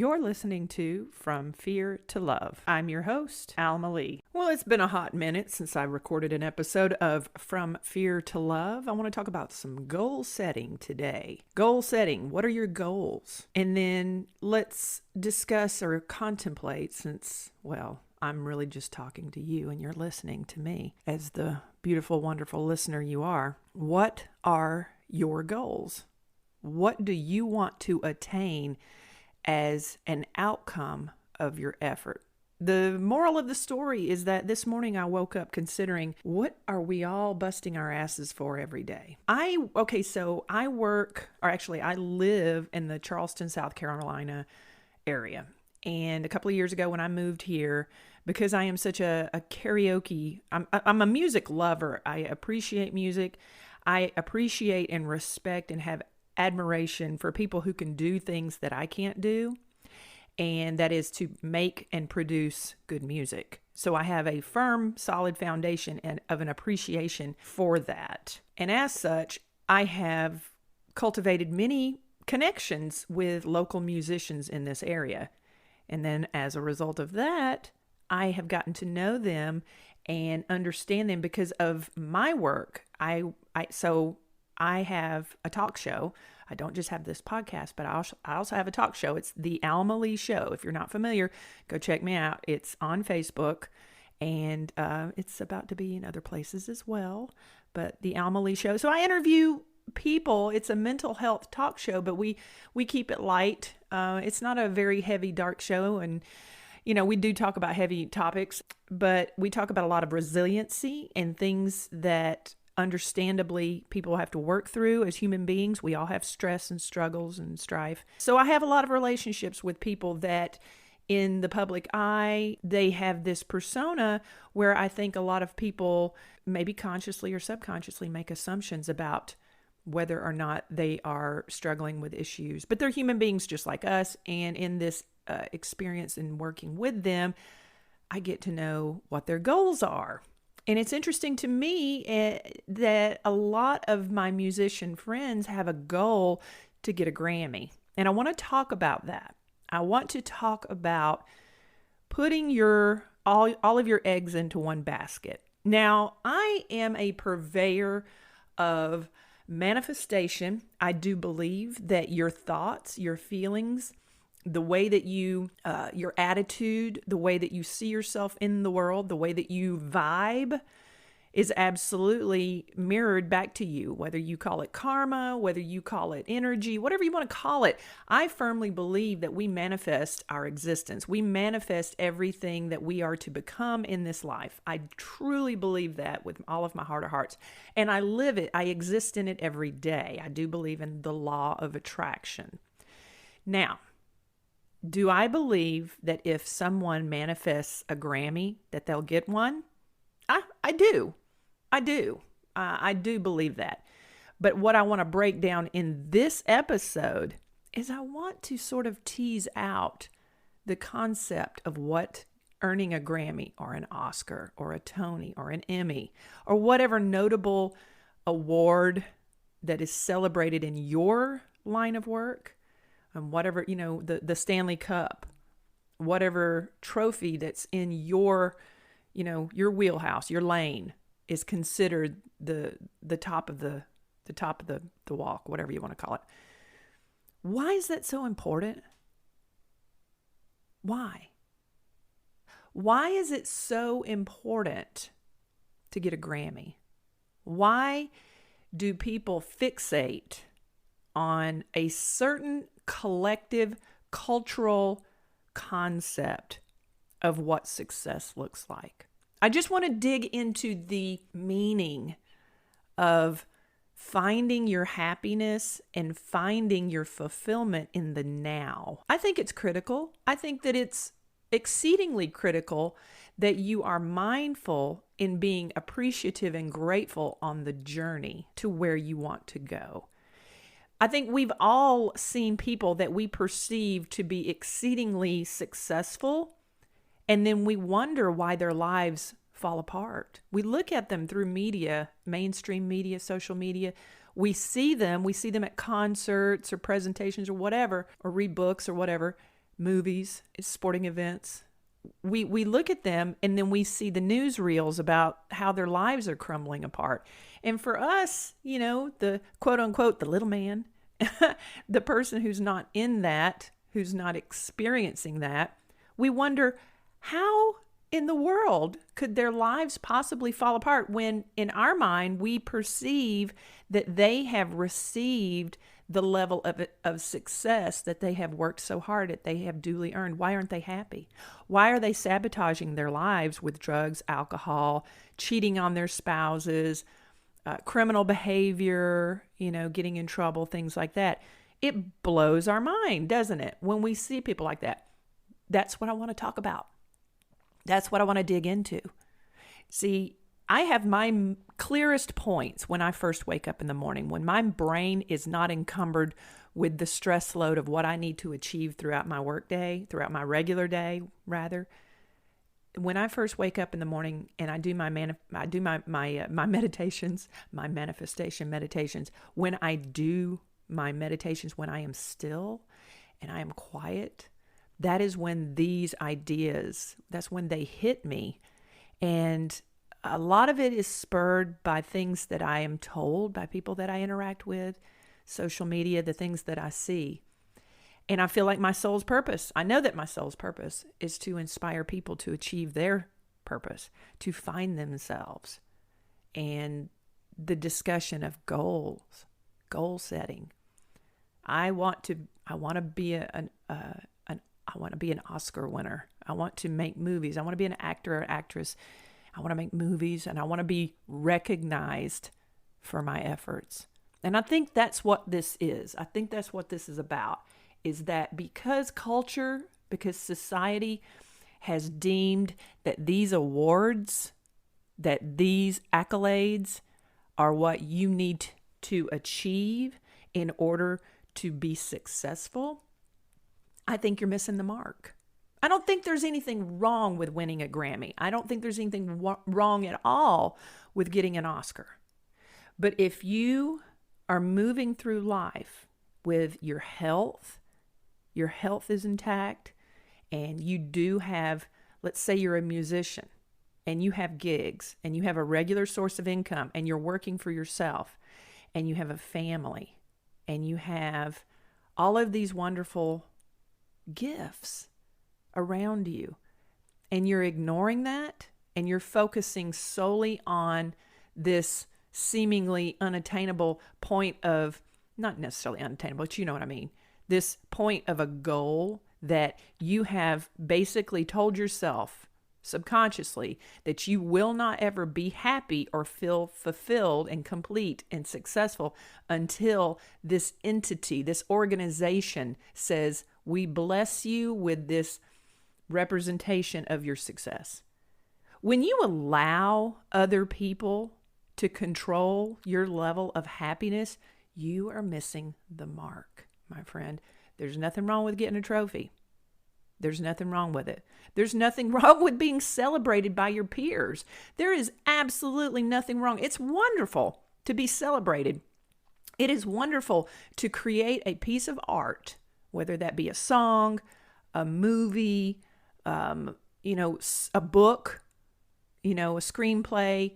You're listening to From Fear to Love. I'm your host, Alma Lee. Well, it's been a hot minute since I recorded an episode of From Fear to Love. I want to talk about some goal setting today. Goal setting, what are your goals? And then let's discuss or contemplate, since, well, I'm really just talking to you and you're listening to me as the beautiful, wonderful listener you are. What are your goals? What do you want to attain as an outcome of your effort? The moral of the story is that this morning I woke up considering, what are we all busting our asses for every day? I live in the Charleston, South Carolina area. And a couple of years ago when I moved here, because I am such a karaoke, I'm a music lover. I appreciate music. I appreciate and respect and have admiration for people who can do things that I can't do, and that is to make and produce good music. So I have a firm, solid foundation of an appreciation for that. And as such, I have cultivated many connections with local musicians in this area. And then as a result of that, I have gotten to know them and understand them because of my work. So I have a talk show. I don't just have this podcast, but I also have a talk show. It's the Alma Lee Show. If you're not familiar, go check me out. It's on Facebook, and it's about to be in other places as well. But the Alma Lee Show. So I interview people. It's a mental health talk show, but we keep it light. It's not a very heavy, dark show, and we do talk about heavy topics, but we talk about a lot of resiliency and things that understandably people have to work through as human beings. We all have stress and struggles and strife. So I have a lot of relationships with people that in the public eye, they have this persona where I think a lot of people maybe consciously or subconsciously make assumptions about whether or not they are struggling with issues. But they're human beings just like us. And in this experience in working with them, I get to know what their goals are. And it's interesting to me that a lot of my musician friends have a goal to get a Grammy. And I want to talk about that. I want to talk about putting all of your eggs into one basket. Now, I am a purveyor of manifestation. I do believe that your thoughts, your feelings, the way that your attitude, the way that you see yourself in the world, the way that you vibe is absolutely mirrored back to you, whether you call it karma, whether you call it energy, whatever you want to call it. I firmly believe that we manifest our existence. We manifest everything that we are to become in this life. I truly believe that with all of my heart of hearts. And I live it. I exist in it every day. I do believe in the law of attraction. Now, do I believe that if someone manifests a Grammy, that they'll get one? I do. I do believe that. But what I want to break down in this episode is I want to sort of tease out the concept of what earning a Grammy or an Oscar or a Tony or an Emmy or whatever notable award that is celebrated in your line of work, and whatever, the Stanley Cup, whatever trophy that's in your wheelhouse, your lane, is considered the top of the walk, whatever you want to call it. Why is that so important? Why? Why is it so important to get a Grammy? Why do people fixate on a certain collective cultural concept of what success looks like? I just want to dig into the meaning of finding your happiness and finding your fulfillment in the now. I think it's critical. I think that it's exceedingly critical that you are mindful in being appreciative and grateful on the journey to where you want to go. I think we've all seen people that we perceive to be exceedingly successful, and then we wonder why their lives fall apart. We look at them through media, mainstream media, social media. We see them at concerts or presentations or whatever, or read books or whatever, movies, sporting events. We look at them and then we see the newsreels about how their lives are crumbling apart. And for us, the quote unquote, the little man, the person who's not in that, who's not experiencing that, we wonder how in the world could their lives possibly fall apart when in our mind we perceive that they have received the level of success that they have worked so hard at, they have duly earned. Why aren't they happy? Why are they sabotaging their lives with drugs, alcohol, cheating on their spouses, criminal behavior, getting in trouble, things like that? It blows our mind, doesn't it, when we see people like that? That's what I want to talk about. That's what I want to dig into. See, I have my clearest points when I first wake up in the morning, when my brain is not encumbered with the stress load of what I need to achieve throughout my work day, throughout my regular day, rather. When I first wake up in the morning and I do my meditations, my manifestation meditations, when I do my meditations, when I am still and I am quiet, that is when these ideas, that's when they hit me. And a lot of it is spurred by things that I am told by people that I interact with, social media, the things that I see. And I feel like my soul's purpose, I know that my soul's purpose is to inspire people to achieve their purpose, to find themselves. And the discussion of goals, goal setting. I want to be an Oscar winner. I want to make movies. I want to be an actor or actress. I want to make movies and I want to be recognized for my efforts. And I think that's what this is. I think that's what this is about, is that because society has deemed that these awards, that these accolades are what you need to achieve in order to be successful, I think you're missing the mark. I don't think there's anything wrong with winning a Grammy. I don't think there's anything wrong at all with getting an Oscar. But if you are moving through life with your health is intact, and you do have, let's say you're a musician, and you have gigs, and you have a regular source of income, and you're working for yourself, and you have a family, and you have all of these wonderful gifts around you, and you're ignoring that, and you're focusing solely on this seemingly unattainable point of, not necessarily unattainable, but you know what I mean, this point of a goal that you have basically told yourself subconsciously that you will not ever be happy or feel fulfilled and complete and successful until this entity, this organization says, we bless you with this representation of your success. When you allow other people to control your level of happiness, you are missing the mark, my friend. There's nothing wrong with getting a trophy. There's nothing wrong with it. There's nothing wrong with being celebrated by your peers. There is absolutely nothing wrong. It's wonderful to be celebrated. It is wonderful to create a piece of art, whether that be a song, a movie, a book, a screenplay,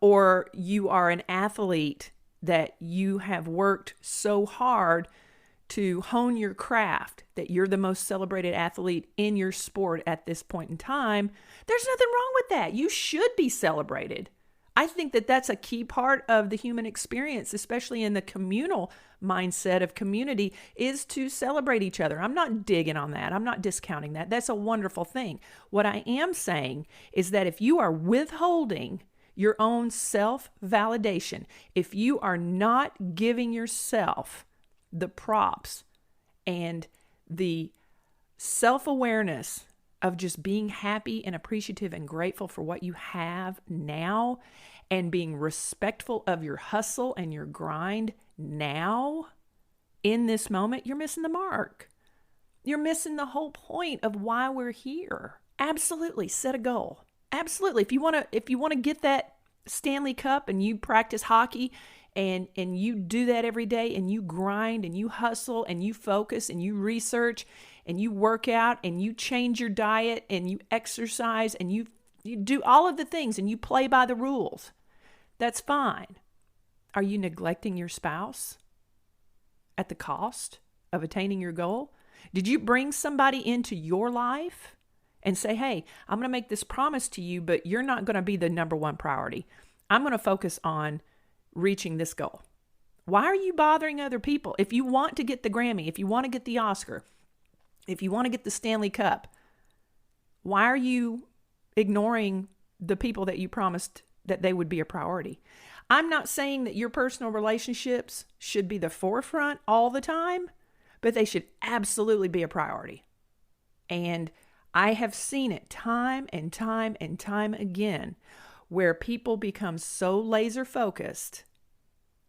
or you are an athlete that you have worked so hard to hone your craft, that you're the most celebrated athlete in your sport at this point in time. There's nothing wrong with that. You should be celebrated. I think that that's a key part of the human experience, especially in the communal mindset of community, is to celebrate each other. I'm not digging on that. I'm not discounting that. That's a wonderful thing. What I am saying is that if you are withholding your own self-validation, if you are not giving yourself the props and the self-awareness of just being happy and appreciative and grateful for what you have now, and being respectful of your hustle and your grind now, in this moment, you're missing the mark. You're missing the whole point of why we're here. Absolutely, set a goal. Absolutely. If you want to get that Stanley Cup and you practice hockey and you do that every day, and you grind and you hustle and you focus and you research and you work out and you change your diet and you exercise and you do all of the things and you play by the rules, that's fine. Are you neglecting your spouse at the cost of attaining your goal? Did you bring somebody into your life and say, hey, I'm going to make this promise to you, but you're not going to be the number one priority. I'm going to focus on reaching this goal. Why are you bothering other people? If you want to get the Grammy, if you want to get the Oscar, if you want to get the Stanley Cup, why are you ignoring the people that you promised that they would be a priority? I'm not saying that your personal relationships should be the forefront all the time, but they should absolutely be a priority. And I have seen it time and time and time again where people become so laser focused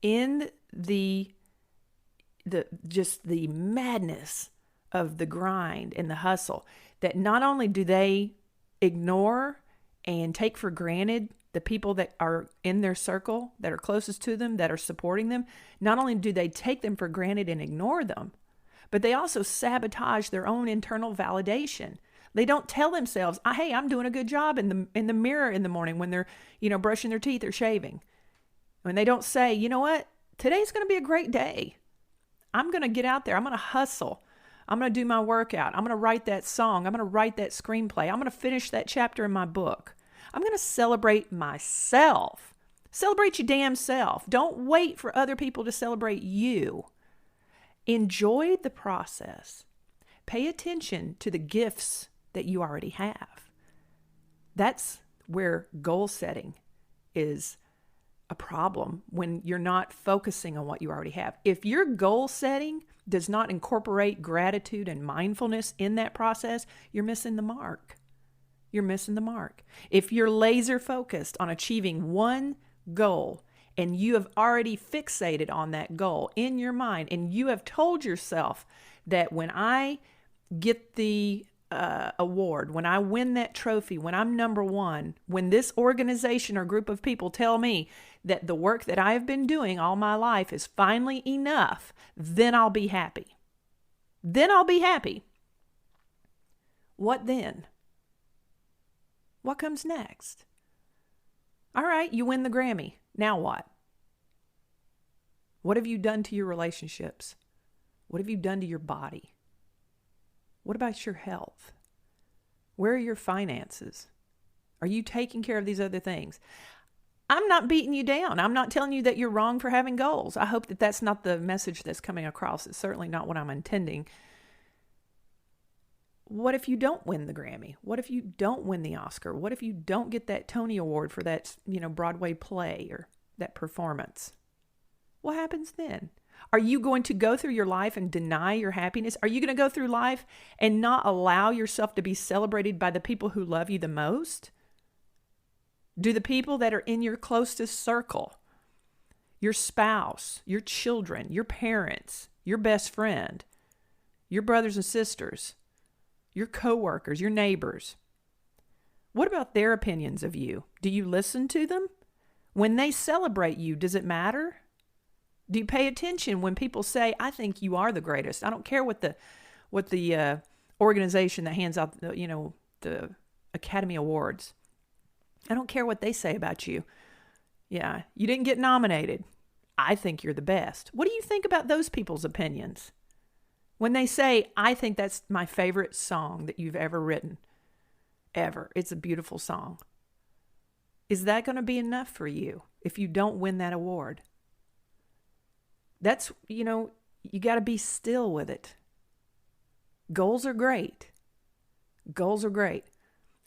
in the madness of the grind and the hustle that not only do they ignore and take for granted the people that are in their circle, that are closest to them, that are supporting them, not only do they take them for granted and ignore them, but they also sabotage their own internal validation. They don't tell themselves, hey, I'm doing a good job in the mirror in the morning when they're, brushing their teeth or shaving. When they don't say, you know what, today's going to be a great day. I'm going to get out there. I'm going to hustle. I'm going to do my workout. I'm going to write that song. I'm going to write that screenplay. I'm going to finish that chapter in my book. I'm going to celebrate myself. Celebrate your damn self. Don't wait for other people to celebrate you. Enjoy the process. Pay attention to the gifts that you already have. That's where goal setting is a problem, when you're not focusing on what you already have. If your goal setting does not incorporate gratitude and mindfulness in that process, you're missing the mark. You're missing the mark. If you're laser focused on achieving one goal and you have already fixated on that goal in your mind, and you have told yourself that when I get the award, when I win that trophy, when I'm number one, when this organization or group of people tell me that the work that I have been doing all my life is finally enough, then I'll be happy. Then I'll be happy. What then? What comes next? All right, you win the Grammy. Now what? What have you done to your relationships? What have you done to your body? What about your health? Where are your finances? Are you taking care of these other things? I'm not beating you down. I'm not telling you that you're wrong for having goals. I hope that that's not the message that's coming across. It's certainly not what I'm intending. What if you don't win the Grammy? What if you don't win the Oscar? What if you don't get that Tony Award for that, Broadway play or that performance? What happens then? Are you going to go through your life and deny your happiness? Are you going to go through life and not allow yourself to be celebrated by the people who love you the most? Do the people that are in your closest circle, your spouse, your children, your parents, your best friend, your brothers and sisters, your coworkers, your neighbors, what about their opinions of you? Do you listen to them? When they celebrate you, does it matter? Do you pay attention when people say, I think you are the greatest? I don't care what the organization that hands out the Academy Awards. I don't care what they say about you. Yeah, you didn't get nominated. I think you're the best. What do you think about those people's opinions? When they say, I think that's my favorite song that you've ever written. Ever. It's a beautiful song. Is that going to be enough for you if you don't win that award? That's, you got to be still with it. Goals are great. Goals are great.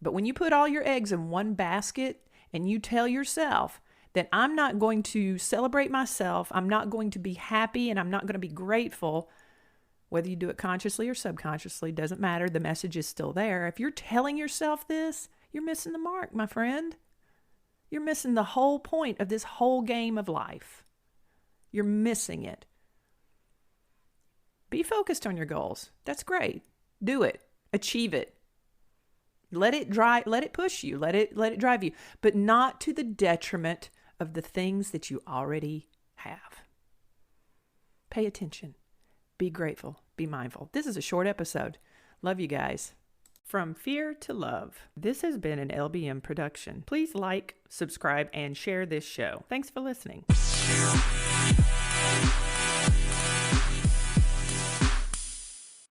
But when you put all your eggs in one basket and you tell yourself that I'm not going to celebrate myself, I'm not going to be happy, and I'm not going to be grateful, whether you do it consciously or subconsciously, doesn't matter. The message is still there. If you're telling yourself this, you're missing the mark, my friend. You're missing the whole point of this whole game of life. You're missing it. Be focused on your goals. That's great. Do it. Achieve it. Let it push you. Let it drive you, but not to the detriment of the things that you already have. Pay attention. Be grateful. Be mindful. This is a short episode. Love you guys. From fear to love. This has been an LBM production. Please like, subscribe, and share this show. Thanks for listening.